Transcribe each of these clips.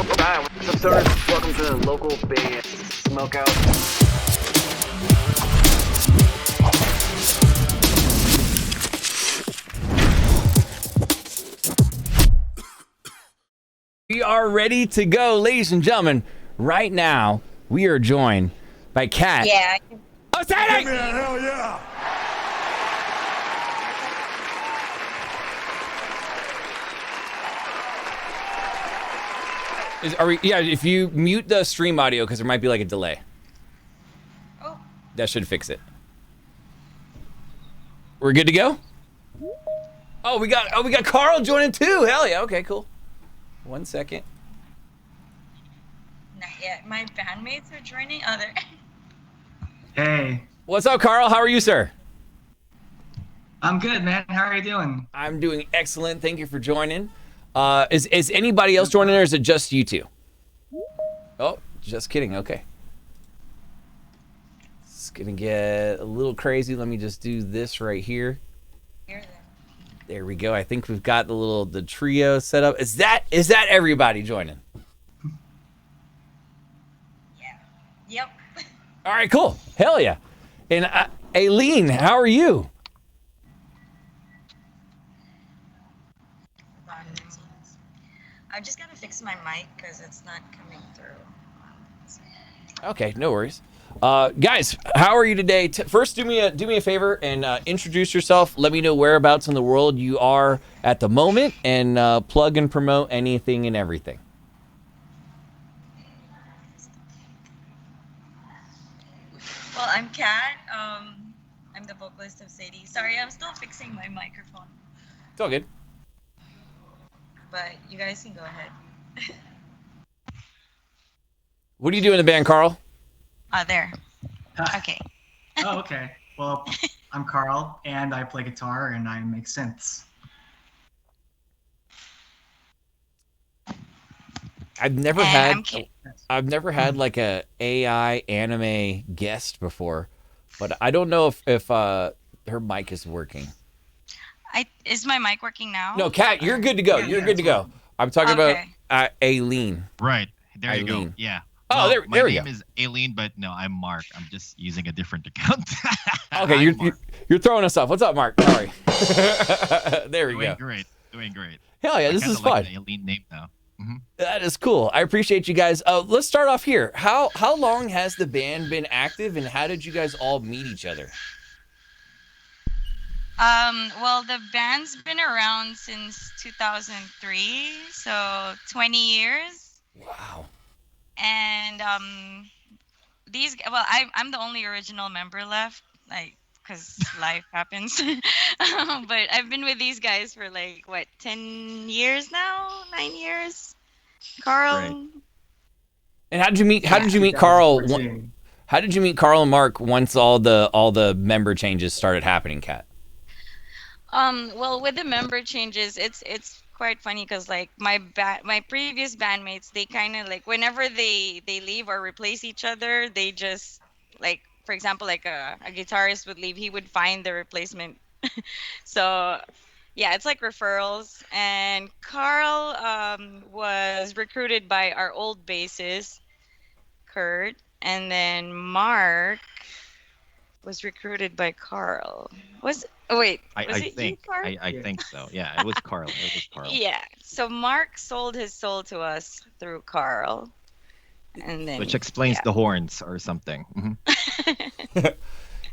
Hi, what's up, stoners? Welcome to the local band Smokeout. We are ready to go, ladies and gentlemen. Right now, we are joined by Kat. Yeah. Oh, Saydie! Yeah, hell yeah! Yeah, if you mute the stream audio, because there might be like a delay. Oh. That should fix it. We're good to go? Oh, we got Carl joining too. Hell yeah. Okay, cool. 1 second. Not yet. My bandmates are joining. Oh, they're... Hey, What's up, Carl? How are you, sir? I'm good, man. How are you doing? I'm doing excellent. Thank you for joining. Is anybody else joining, or is it just you two? Oh, just kidding. Okay. It's gonna get a little crazy. Let me just do this right here. There we go. I think we've got the trio set up. Is that everybody joining? Yeah. Yep. All right, cool. Hell yeah. And Aileen, how are you? I just gotta fix my mic because it's not coming through. Okay, no worries. Guys, how are you today? First, do me a favor and introduce yourself. Let me know whereabouts in the world you are at the moment, and plug and promote anything and everything. Well, I'm Kat. I'm the vocalist of Saydie. Sorry, I'm still fixing my microphone, It's all good. but you guys can go ahead. What do you do in the band, Carl? There. Hi. Okay. Oh, okay. Well, I'm Carl, and I play guitar and I make synths. I've never And had I'm Kate. like a AI anime guest before, but I don't know if her mic is working. Is my mic working now? No, Kat, you're good to go. Yeah, You're yeah, good to go. I'm talking Okay. about Aileen. Right. There you Eileen. go. Yeah. Oh, there my we name go. is Aileen, but no, I'm Mark. I'm just using a different account. Okay, I'm you're Mark. you're throwing us off. What's up, Mark? Sorry. There we Doing go. great. Doing great. Hell yeah, I this kinda is like fun. the Aileen name now. That is cool. I appreciate you guys. Let's start off here. How long has the band been active, and how did you guys all meet each other? Well, the band's been around since 2003, so 20 years. Wow. And I'm the only original member left, like, because life happens. But I've been with these guys for like, what, 10 years now? 9 years? Carl? Right. And how did you meet Carl? 2014. How did you meet Carl and Mark once all the member changes started happening, Kat? Well, with the member changes, it's quite funny because like my previous bandmates, they kind of like whenever they leave or replace each other, they just like, for example, like a guitarist would leave, he would find the replacement. So yeah, it's like referrals. And Carl was recruited by our old bassist Kurt, and then Mark was recruited by Carl. Was it I you, think. Mark? I Yeah. think so. Yeah, it was Carl. It was Carl. Yeah. So Mark sold his soul to us through Carl, and then Which explains the horns or something.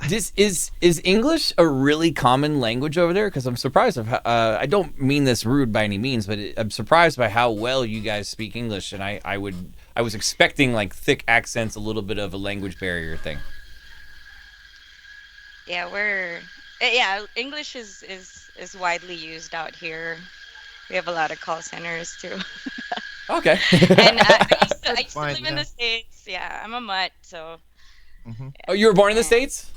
This is English a really common language over there? Because I'm surprised of how, I don't mean this rude by any means, but I'm surprised by how well you guys speak English, and I was expecting like thick accents, a little bit of a language barrier thing. Yeah, English is widely used out here. We have a lot of call centers too. Okay. And I used to Fine, live in yeah. the States. Yeah, I'm a mutt, so Oh, you were born in the States?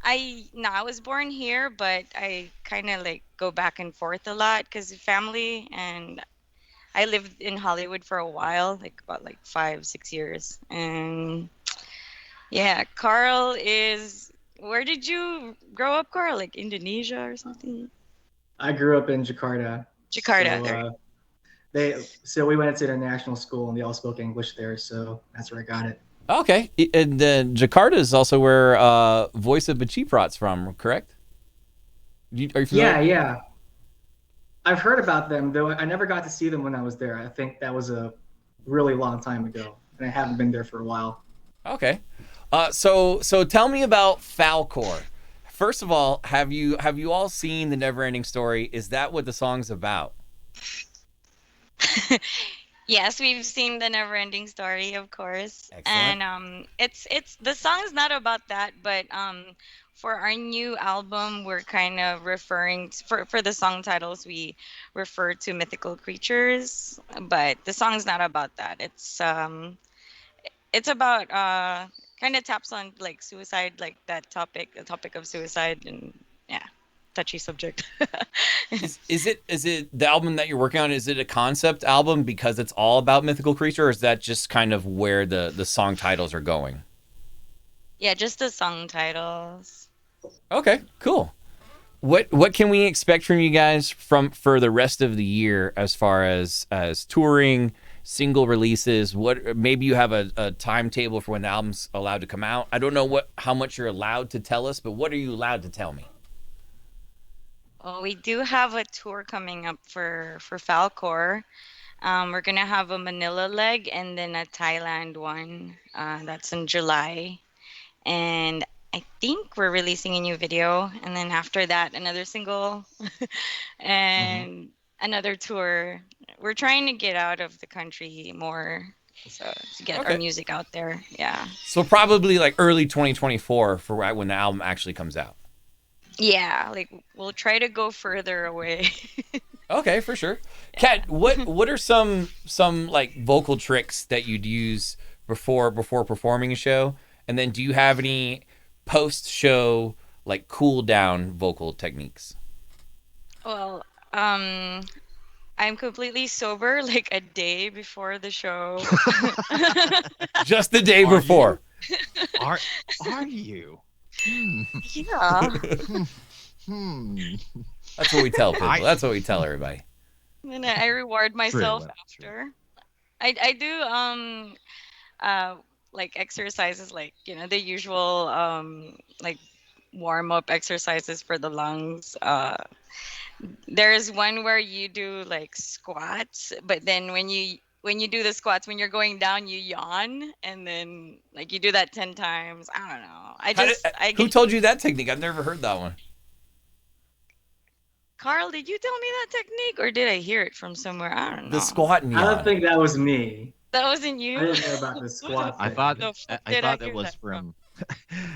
I was born here, but I kind of like go back and forth a lot because family, and I lived in Hollywood for a while, like about like 5-6 years. And yeah, Carl is. Where did you grow up, Carl? Like Indonesia or something? I grew up in Jakarta. Jakarta. So, There. So we went to the national school and they all spoke English there, so that's where I got it. Okay, and then Jakarta is also where Voice of Bachiprat's from, correct? Are you familiar? Yeah, yeah. I've heard about them though. I never got to see them when I was there. I think that was a really long time ago, and I haven't been there for a while. Okay. So tell me about Falkor. First of all, have you all seen the Neverending Story? Is that what the song's about? Yes, we've seen the Never-Ending Story, of course, Excellent. and it's the song's not about that, but for our new album, we're kind of referring for the song titles, we refer to mythical creatures, but the song's not about that. It's about kind of taps on like suicide, like that topic, the topic of suicide, and yeah, touchy subject. Is it the album that you're working on? Is it a concept album because it's all about mythical creature, or is that just kind of where the song titles are going? Yeah, just the song titles. Okay, cool. What can we expect from you guys for the rest of the year as far as touring, single releases? What maybe you have a timetable for when the album's allowed to come out? I don't know how much you're allowed to tell us, but what are you allowed to tell me? Well, we do have a tour coming up for Falkor. We're gonna have a Manila leg and then a Thailand one. That's in July, and I think we're releasing a new video, and then after that, another single, Hmm. and another tour. We're trying to get out of the country more, so to get our Okay. music out there. Yeah, So probably like early 2024 for when the album actually comes out. yeah. Like we'll try to go further away. Okay, for sure. Yeah. Kat, what are some like vocal tricks that you'd use before performing a show? And then do you have any post show like cool down vocal techniques? Well, I'm completely sober like a day before the show. Just the day Are you? before. Are are you? Hmm. Yeah. Hmm. That's what we tell people. I That's what we tell everybody. And I reward true. myself That's true. after. I do uh like exercises like, the usual like warm up exercises for the lungs. There's one where you do like squats, but then when you do the squats, when you're going down, you yawn, and then like you do that 10 times. I don't know. I Who get. told you that technique? I've never heard that one. Carl, did you tell me that technique, or did I hear it from somewhere? I don't The know. squat and I don't yawn. think that was me. That wasn't I you. didn't know about the squat I thing. thought The fuck I did I thought it hear was that from? from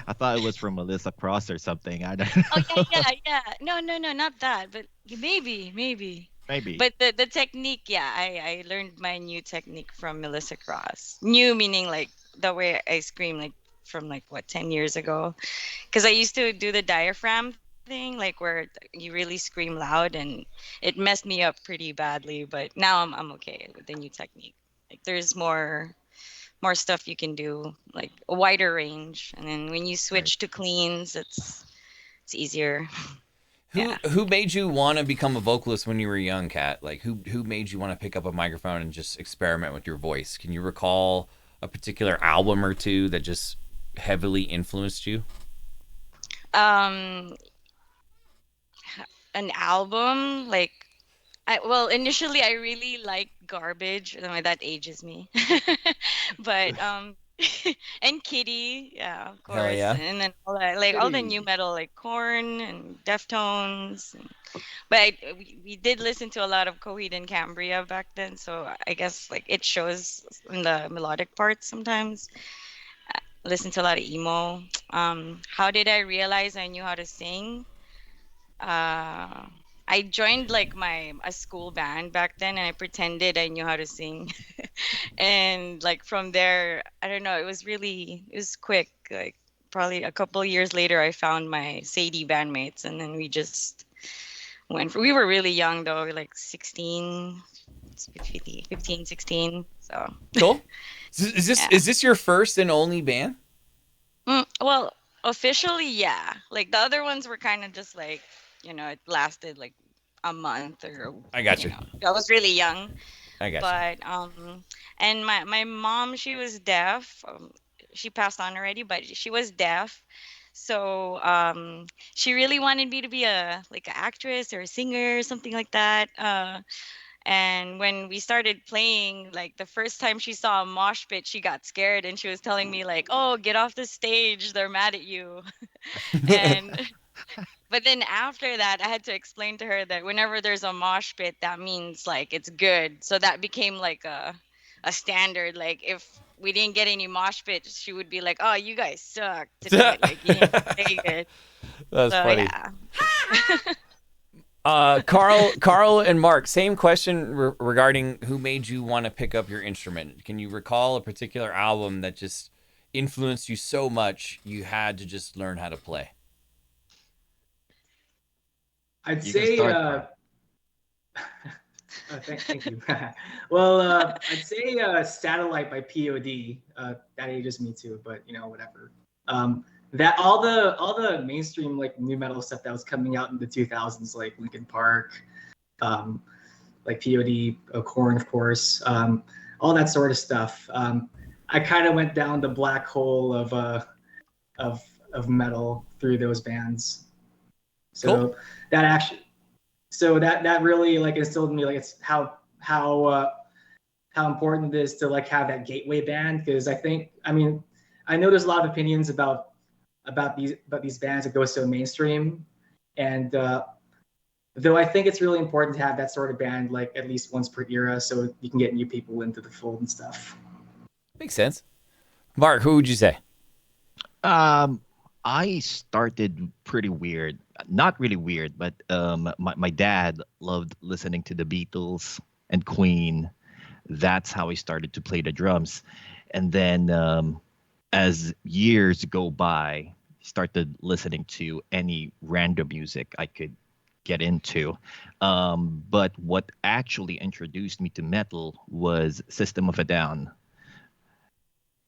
I thought it was from Melissa Cross or something. I don't know. Oh yeah, yeah, yeah. No, no, no, not that. But maybe. Maybe. But the technique, yeah, I learned my new technique from Melissa Cross. New meaning like the way I scream, like from like what 10 years ago. Because I used to do the diaphragm thing, like where you really scream loud, and it messed me up pretty badly. But now I'm okay with the new technique. Like there's more stuff you can do, like a wider range, and then when you Right. switch to cleans, it's easier. Who Yeah. who made you want to become a vocalist when you were young, Kat? Like who made you want to pick up a microphone and just experiment with your voice? Can you recall a particular album or two that just heavily influenced you? Um, an album like well, initially I really liked Garbage. That ages me. But and Kitty, yeah, of Hell course. yeah. And then all that, like all the new Kitty. metal, like Korn and Deftones. But we did listen to a lot of Coheed and Cambria back then, so I guess like it shows in the melodic parts sometimes. Listen to a lot of emo. How did I realize I knew how to sing? Uh, I joined like my a school band back then, and I pretended I knew how to sing. And like from there, I don't know, it was quick. Like probably a couple years later, I found my Sadie bandmates, and then we just we were really young though, like 16, 15, 16. So Cool. Is this yeah. is this your first and only band? Well, officially, yeah. Like the other ones were kind of just like, it lasted like a month or, I got you. I was really young. I got But and my mom, she was deaf. She passed on already, but she was deaf. So she really wanted me to be a like an actress or a singer, something like that. And when we started playing, like the first time she saw a mosh pit, she got scared and she was telling me like, "Oh, get off the stage. They're mad at you." you. And but then after that, I had to explain to her that whenever there's a mosh pit, that means like it's good. So that became like a standard. Like if we didn't get any mosh pits, she would be like, "Oh, you guys suck tonight. Like you didn't play good." That's So funny. yeah. Carl and Mark, same question regarding who made you want to pick up your instrument. Can you recall a particular album that just influenced you so much you had to just learn how to play? I'd You can say, start, Mark. thank you. Well, I'd say Satellite by POD. That ages me too, but whatever. That all the mainstream like new metal stuff that was coming out in the 2000s, like Linkin Park, like POD, Korn, of course, all that sort of stuff. I kind of went down the black hole of metal through those bands. So Cool. that really like instilled in me like it's how important it is to like have that gateway band, because I know there's a lot of opinions about these bands that go so mainstream, and though I think it's really important to have that sort of band like at least once per era so you can get new people into the fold and stuff. Makes sense. Mark, who would you say? I started pretty weird. Not really weird, but my dad loved listening to the Beatles and Queen. That's how he started to play the drums. And then as years go by, started listening to any random music I could get into. But what actually introduced me to metal was System of a Down.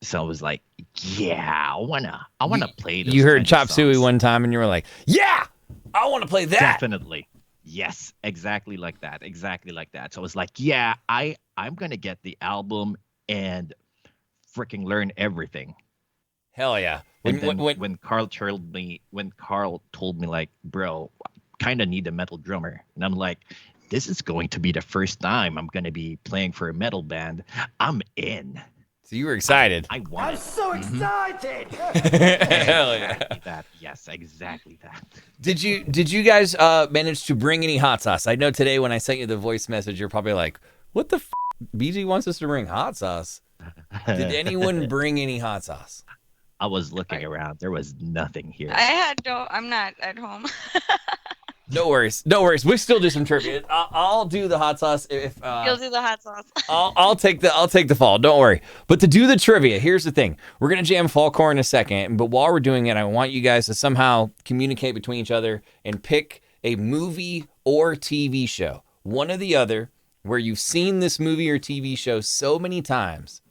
So I was like, yeah, I wanna play those You heard kind of Chop Suey songs. one time and you were like, yeah, I want to play that. Definitely. Yes, exactly like that. Exactly like that. So I was like, yeah, I'm gonna get the album and freaking learn everything. Hell yeah. And then when Carl told me like, bro, kind of need a metal drummer, and I'm like, this is going to be the first time I'm gonna be playing for a metal band. I'm in. So you were excited. I want it. So excited! Hell yeah. Exactly that. Yes, exactly that. Did you guys manage to bring any hot sauce? I know today when I sent you the voice message, you're probably like, what the f***? BG wants us to bring hot sauce. Did anyone bring any hot sauce? I was looking around. There was nothing here. I'm not at home. No worries. We still do some trivia. I'll do the hot sauce if You'll do the hot sauce. I'll take the fall. Don't worry. But to do the trivia, here's the thing. We're gonna jam Falkor in a second, but while we're doing it, I want you guys to somehow communicate between each other and pick a movie or TV show, one or the other, where you've seen this movie or TV show so many times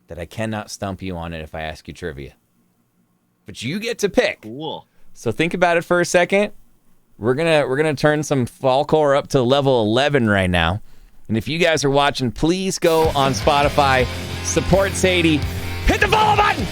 that I cannot stump you on it if I ask you trivia. But you get to pick. Cool. So think about it for a second. We're gonna turn some Falkor up to level 11 right now. And if you guys are watching, please go on Spotify, support Saydie, hit the follow button.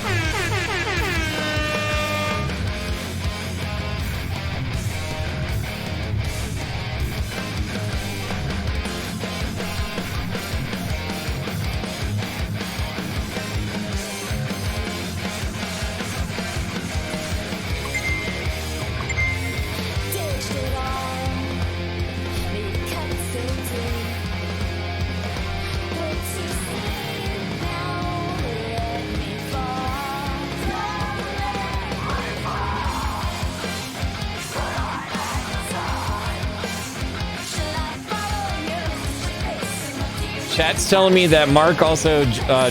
Chat's telling me that Mark also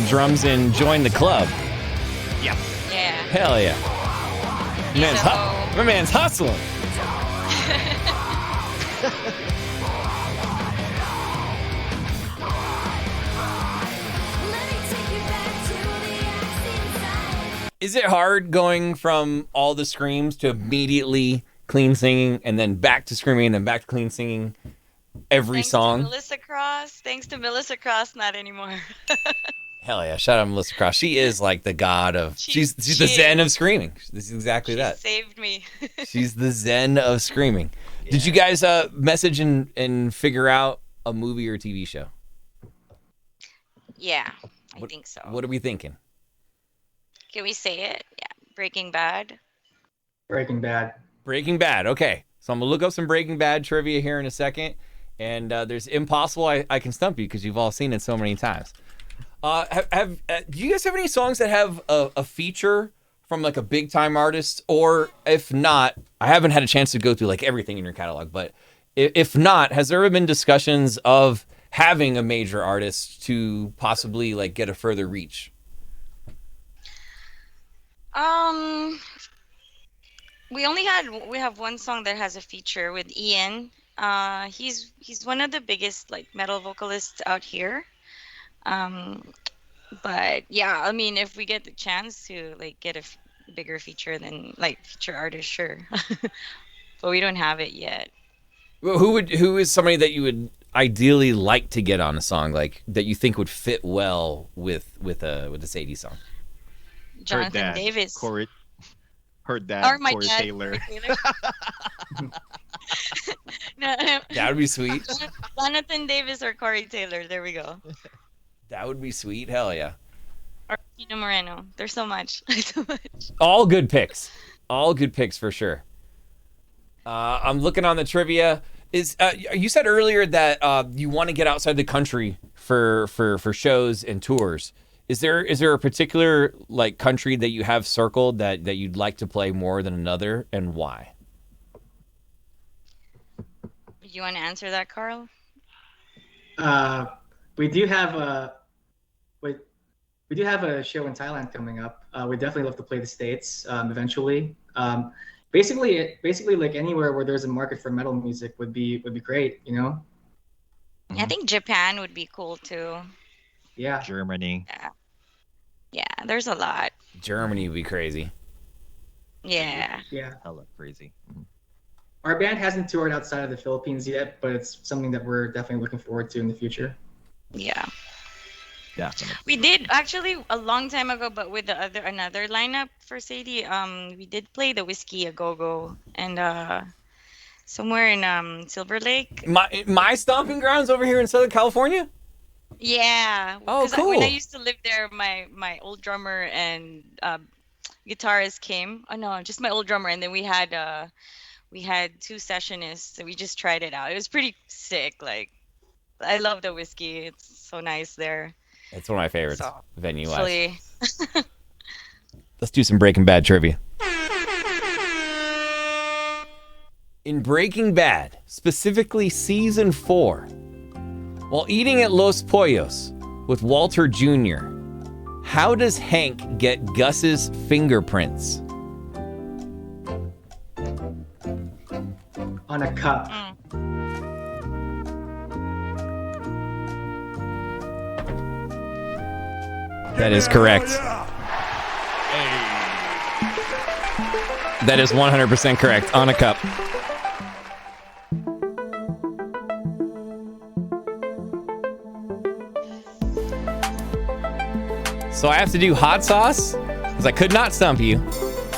drums in Join the Club. Yep. Yeah. Hell yeah. My man's hustling. Is it hard going from all the screams to immediately clean singing and then back to screaming and then back to clean singing? every Thanks song. to Melissa Cross. Thanks to Melissa Cross, not anymore. Hell yeah! Shout out Melissa Cross. She is like the god of. She's the zen of screaming. This is exactly She that. saved me. She's the zen of screaming. Did you guys message and figure out a movie or TV show? Yeah, I think so. What are we thinking? Can we say it? Yeah, Breaking Bad. Breaking Bad. Breaking Bad. Okay, so I'm gonna look up some Breaking Bad trivia here in a second, and there's Impossible. I can stump you because you've all seen it so many times. Do you guys have any songs that have a feature from like a big time artist? Or if not, I haven't had a chance to go through like everything in your catalog, but if not, has there ever been discussions of having a major artist to possibly like get a further reach? We have one song that has a feature with Ian. He's one of the biggest like metal vocalists out here. But yeah, I mean, if we get the chance to like get a bigger feature than like feature artist, sure. But we don't have it yet. Well, who is somebody that you would ideally like to get on a song like that you think would fit well with the Saydie song? Jonathan Davis. Heard that. Or my Corey dad, Taylor. Corey Taylor. No, That would be sweet. Jonathan Davis or Corey Taylor. There we go. That would be sweet. Hell yeah. Or Tino Moreno. There's so much. So much. All good picks. All good picks for sure. I'm looking on the trivia. You said earlier that you want to get outside the country for shows and tours. Is there a particular like country that you have circled that you'd like to play more than another, and why? You want to answer that, Carl? We do have a show in Thailand coming up. We definitely love to play the States eventually. Basically, like anywhere where there's a market for metal music would be great, you know. I think Japan would be cool too. Yeah. Germany. Yeah, there's a lot. Germany would be crazy. Yeah. Yeah. Hella crazy. Our band hasn't toured outside of the Philippines yet, but it's something that we're definitely looking forward to in the future. Yeah. Definitely. We did actually a long time ago, but with another lineup for Sadie. We did play the Whiskey a Go Go and somewhere in Silver Lake. My stomping grounds over here in Southern California. Yeah. Oh, cool. When I used to live there, my old drummer and guitarist came. Oh no, just my old drummer, and then we had two sessionists, so we just tried it out. It was pretty sick. Like, I love the Whiskey. It's so nice there. It's one of my favorites venue wise. Hopefully. Let's do some Breaking Bad trivia. In Breaking Bad, specifically season 4, while eating at Los Pollos with Walter Jr., how does Hank get Gus's fingerprints? On a cup. That is correct. That is 100% correct. On a cup. So I have to do hot sauce, because I could not stump you,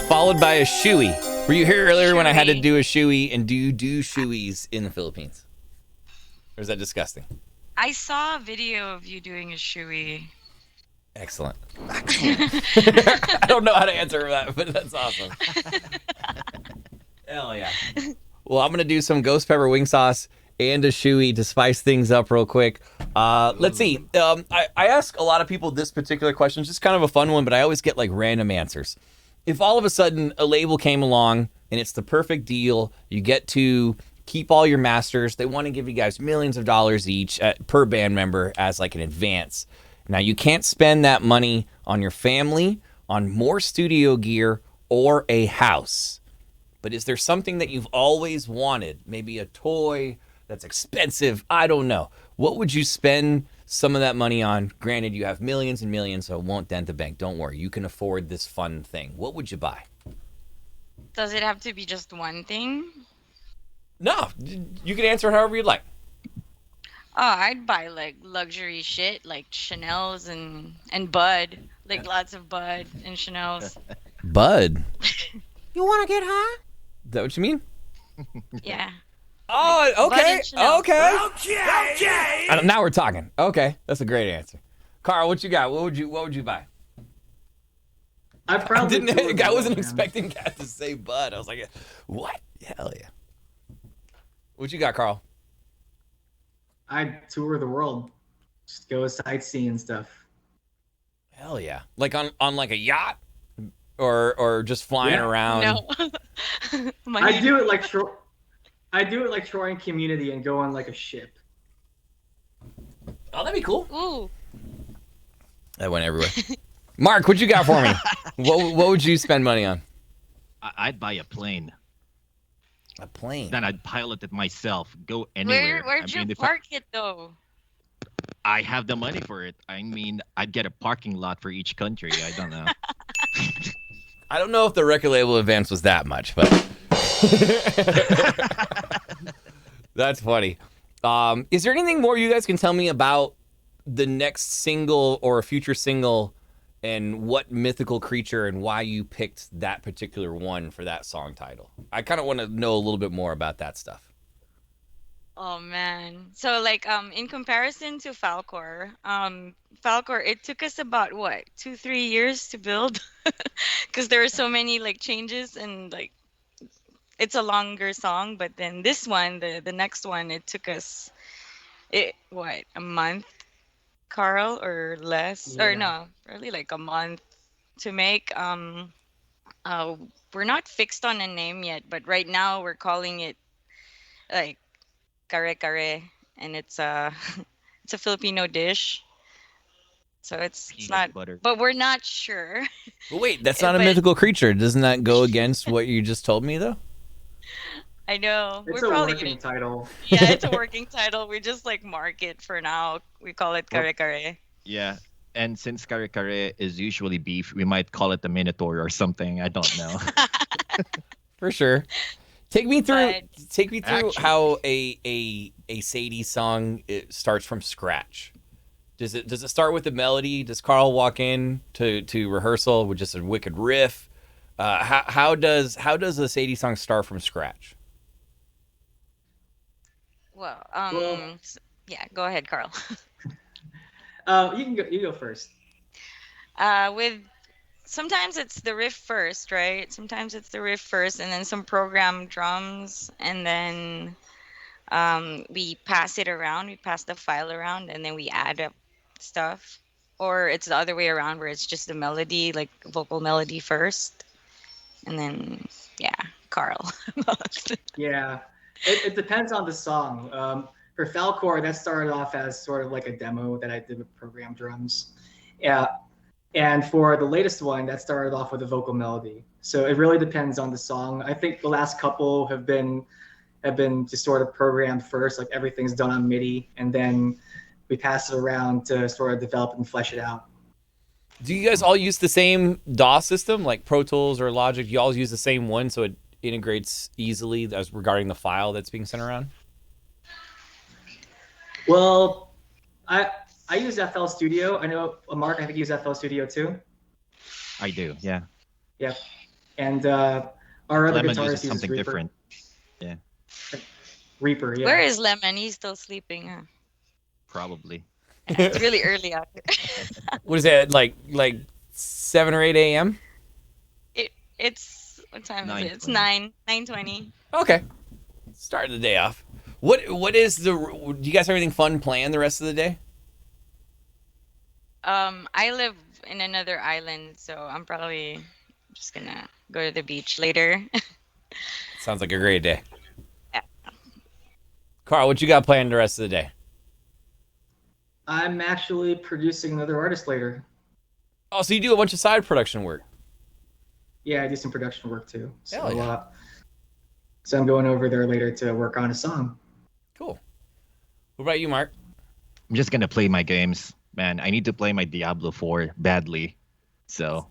followed by a shoey. Were you here earlier when I had to do a shoey, and do you do shoeys in the Philippines? Or is that disgusting? I saw a video of you doing a shoey. Excellent. I don't know how to answer that, but that's awesome. Hell yeah. Well, I'm going to do some ghost pepper wing sauce and a shoey to spice things up real quick. Let's see. I ask a lot of people this particular question. It's just kind of a fun one, but I always get like random answers. If all of a sudden a label came along and it's the perfect deal, you get to keep all your masters. They want to give you guys millions of dollars each per band member as like an advance. Now, you can't spend that money on your family, on more studio gear, or a house. But is there something that you've always wanted? Maybe a toy that's expensive? I don't know. What would you spend some of that money on? Granted, you have millions and millions, so it won't dent the bank. Don't worry. You can afford this fun thing. What would you buy? Does it have to be just one thing? No. You can answer however you'd like. I'd buy like luxury shit like Chanel's and Bud, like lots of Bud and Chanel's. Bud. You want to get high? Is that what you mean? Yeah. Oh, Bud okay, and Chanel. okay. Now we're talking. Okay, that's a great answer. Carl, what you got? What would you buy? I probably I wasn't expecting Kat to say Bud. I was like, what? Hell yeah. What you got, Carl? I'd tour the world, just go sightseeing and stuff. Hell yeah. Like on like a yacht, or just flying around. No. I do it like Troy and Community and go on like a ship. Oh, that'd be cool. Ooh. That went everywhere. Mark, what you got for me? What would you spend money on? I'd buy a plane. A plane. Then I'd pilot it myself. Go anywhere. Where'd you park it though? I have the money for it. I mean, I'd get a parking lot for each country. I don't know. I don't know if the record label advance was that much, but that's funny. Is there anything more you guys can tell me about the next single or a future single, and what mythical creature and why you picked that particular one for that song title? I kind of want to know a little bit more about that stuff. Oh man. So like in comparison to Falkor, Falkor, it took us about what, 2-3 years to build because there are so many like changes, and like it's a longer song. But then this one, the next one, it took us a month, Carl, or less, or no, probably like a month to make. We're not fixed on a name yet, but right now we're calling it like kare kare, and it's a it's a Filipino dish. So it's not butter. but we're not sure. But wait, that's not a mythical creature. Doesn't that go against what you just told me though? I know. It's we're a probably working title. Yeah, it's a working title. We just like mark it for now. We call it kare kare. Yeah. And since kare kare is usually beef, we might call it the Minotaur or something. I don't know. For sure. Take me through Actually. how a Saydie song starts from scratch. Does it start with the melody? Does Carl walk in to rehearsal with just a wicked riff? How does a Saydie song start from scratch? Well, Well- yeah, go ahead, Carl. You go first. With sometimes it's the riff first, right? Sometimes it's the riff first, and then some programmed drums, and then we pass it around. We pass the file around, and then we add up stuff. Or it's the other way around, where it's just the melody, like vocal melody first, and then Carl. Yeah, it depends on the song. For Falkor, that started off as sort of like a demo that I did with programmed drums. Yeah, and for the latest one, that started off with a vocal melody. So it really depends on the song. I think the last couple have been just sort of programmed first, like everything's done on MIDI, and then we pass it around to sort of develop and flesh it out. Do you guys all use the same DAW system, like Pro Tools or Logic? You all use the same one, so it integrates easily as regarding the file that's being sent around? Well, I use FL Studio. I know Mark, I think you use FL Studio too. I do, yeah. Yep. And our other Lemon guitarist uses uses something Reaper. different. Yeah, Reaper, yeah. Where is Lemon? He's still sleeping. Huh? probably. Yeah, it's really early out here. What is that, like 7 or 8 a.m.? It's what time is it? It's 9:20. 9:20. Okay. Starting the day off. What is do you guys have anything fun planned the rest of the day? I live in another island, so I'm probably just gonna go to the beach later. Sounds like a great day. Yeah. Carl, what you got planned the rest of the day? I'm actually producing another artist later. Oh, so you do a bunch of side production work. Yeah, I do some production work too. So, Hell yeah. So I'm going over there later to work on a song. Cool. What about you, Mark? I'm just gonna play my games, man. I need to play my Diablo 4 badly. So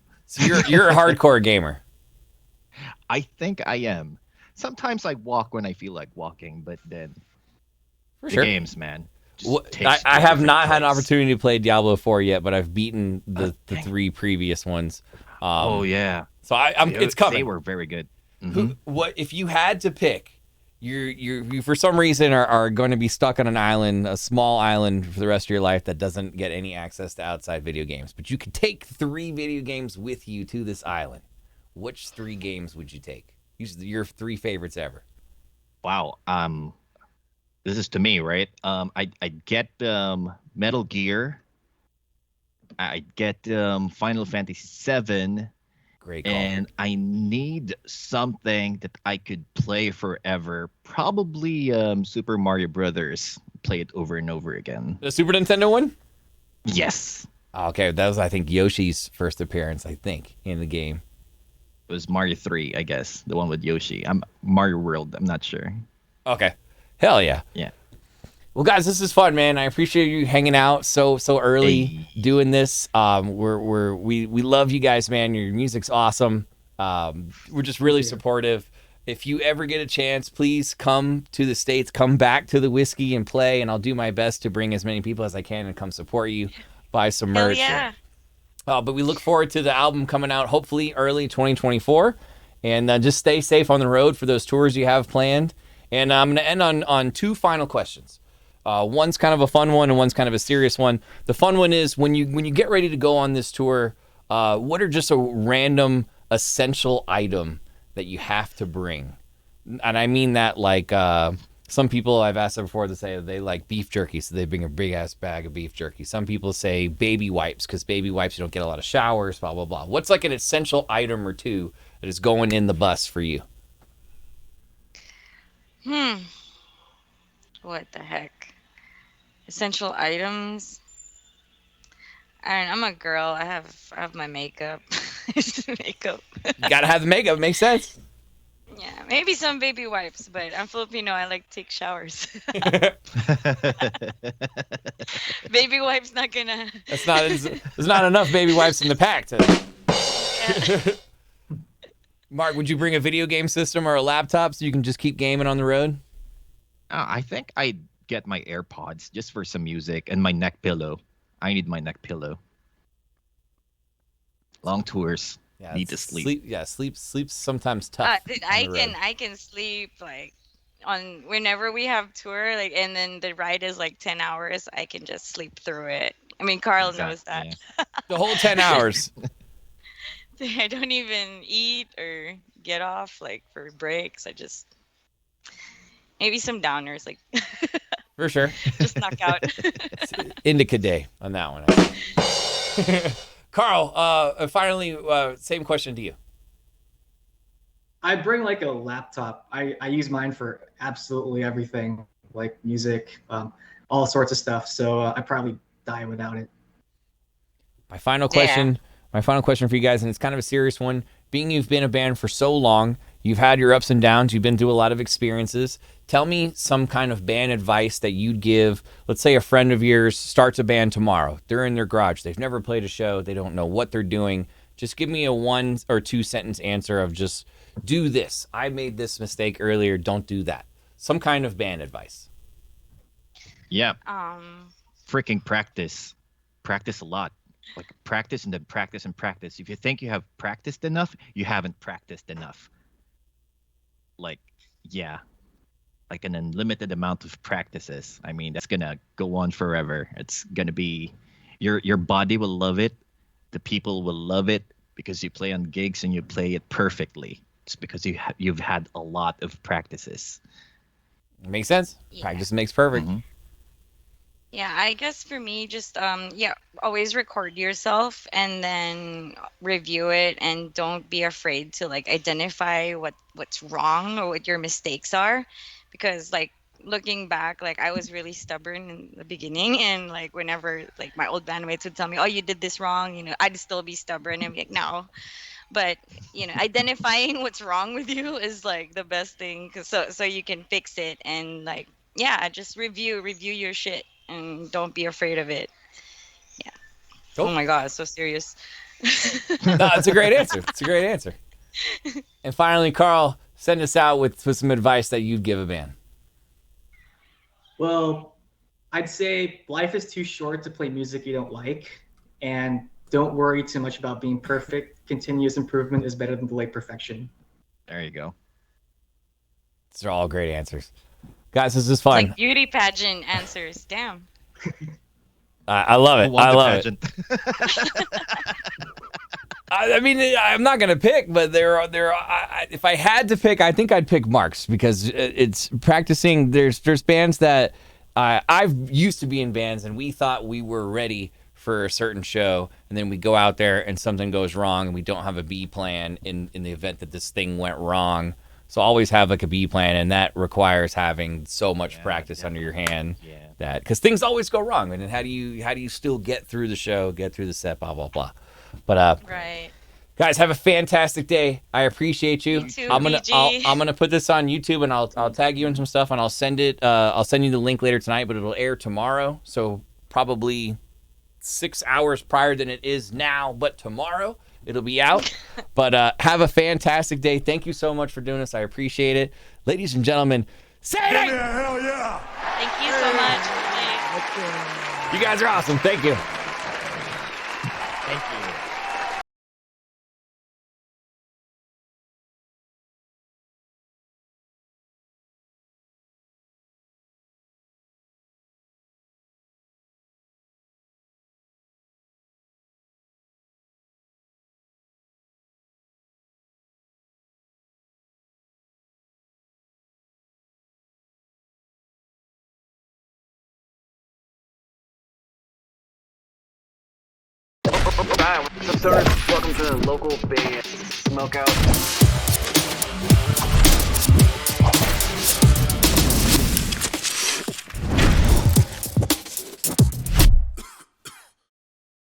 You're a hardcore gamer. I think I am. Sometimes I walk when I feel like walking, but then For the sure. games, man. I have not had an opportunity to play Diablo 4 yet, but I've beaten the three previous ones. Oh yeah. So it's coming. They were very good. What if you had to pick? You for some reason are going to be stuck on an island, a small island for the rest of your life that doesn't get any access to outside video games. But you could take 3 video games with you to this island. Which 3 games would you take? Your 3 favorites ever. Wow. This is to me, right? I'd get Metal Gear. I'd get Final Fantasy VII. Great call. And I need something that I could play forever. Probably Super Mario Brothers. Play it over and over again. The Super Nintendo one? Yes. Okay, that was, I think, Yoshi's first appearance, I think, in the game. It was Mario 3, I guess. The one with Yoshi. Mario World. I'm not sure. Okay. Hell yeah. Yeah. Well, guys, this is fun, man. I appreciate you hanging out so early doing this. We love you guys, man. Your music's awesome. We're just really supportive. If you ever get a chance, please come to the States, come back to the whiskey and play, and I'll do my best to bring as many people as I can and come support you, buy some merch. Hell yeah. But we look forward to the album coming out hopefully early 2024, and just stay safe on the road for those tours you have planned. And I'm going to end on 2 final questions. One's kind of a fun one and one's kind of a serious one. The fun one is when you get ready to go on this tour, what are just a random essential item that you have to bring? And I mean that like some people I've asked them before to say they like beef jerky, so they bring a big ass bag of beef jerky. Some people say baby wipes because baby wipes you don't get a lot of showers, blah, blah, blah. What's like an essential item or 2 that is going in the bus for you? What the heck? Essential items. I'm a girl. I have my makeup. Makeup. You gotta have the makeup. Makes sense. Yeah, maybe some baby wipes, but I'm Filipino. I like to take showers. Baby wipes not gonna. There's not enough baby wipes in the pack to. Mark, would you bring a video game system or a laptop so you can just keep gaming on the road? I think I'd get my AirPods just for some music and my neck pillow. I need my neck pillow. Long tours. Yeah, need to sleep. Sleep's sometimes tough. I can sleep like on whenever we have tour, like, and then the ride is like 10 hours. I can just sleep through it. I mean, Carl knows that. Yeah. The whole 10 hours. I don't even eat or get off like for breaks. I just maybe some downers, like for sure. Just knock out. Indica day on that one. Carl, finally, same question to you. I bring like a laptop. I use mine for absolutely everything, like music, all sorts of stuff. So I probably die without it. My final question for you guys, and it's kind of a serious one. Being you've been a band for so long, you've had your ups and downs, you've been through a lot of experiences. Tell me some kind of band advice that you'd give. Let's say a friend of yours starts a band tomorrow. They're in their garage. They've never played a show. They don't know what they're doing. Just give me a 1 or 2 sentence answer of just do this. I made this mistake earlier. Don't do that. Some kind of band advice. Yeah. Freaking practice. Practice a lot. Like practice and then practice and practice. If you think you have practiced enough, you haven't practiced enough. Like, yeah. Like an unlimited amount of practices. I mean, that's gonna go on forever. It's gonna be your body will love it. The people will love it because you play on gigs and you play it perfectly. It's because you've had a lot of practices. Makes sense. Yeah. Practice makes perfect. Mm-hmm. Yeah, I guess for me, just always record yourself and then review it, and don't be afraid to like identify what's wrong or what your mistakes are, because like looking back, like I was really stubborn in the beginning, and like whenever like my old bandmates would tell me, "Oh, you did this wrong," I'd still be stubborn and be like, "No." But identifying what's wrong with you is like the best thing, so you can fix it, and like just review your shit. And don't be afraid of it. Yeah. Cool. Oh my God, it's so serious. No, it's a great answer. It's a great answer. And finally, Carl, send us out with some advice that you'd give a band. Well, I'd say life is too short to play music you don't like, and don't worry too much about being perfect. Continuous improvement is better than delayed perfection. There you go. These are all great answers. Guys, this is It's fun. like beauty pageant answers. Damn. I love it. Who won I the love it. pageant? I mean, I'm not gonna pick, but if I had to pick, I think I'd pick Mark's because it's practicing. There's bands that I've used to be in bands, and we thought we were ready for a certain show, and then we go out there and something goes wrong, and we don't have a B plan in the event that this thing went wrong. So always have like a B plan, and that requires having so much practice under your hand. Yeah. That because things always go wrong, and then how do you still get through the show, get through the set, blah blah blah. But Right. guys, have a fantastic day. I appreciate you. You too, I'm gonna BG. I'm gonna put this on YouTube, and I'll tag you in some stuff, and I'll send it. I'll send you the link later tonight, but it'll air tomorrow, so probably 6 hours prior than it is now, but tomorrow it'll be out. But have a fantastic day. Thank you so much for doing this. I appreciate it, ladies and gentlemen. Saydie! Hell yeah! Thank you so much. You guys are awesome. Thank you. Thank you. Hi, what's up, sir? Welcome to the local band Smokeout.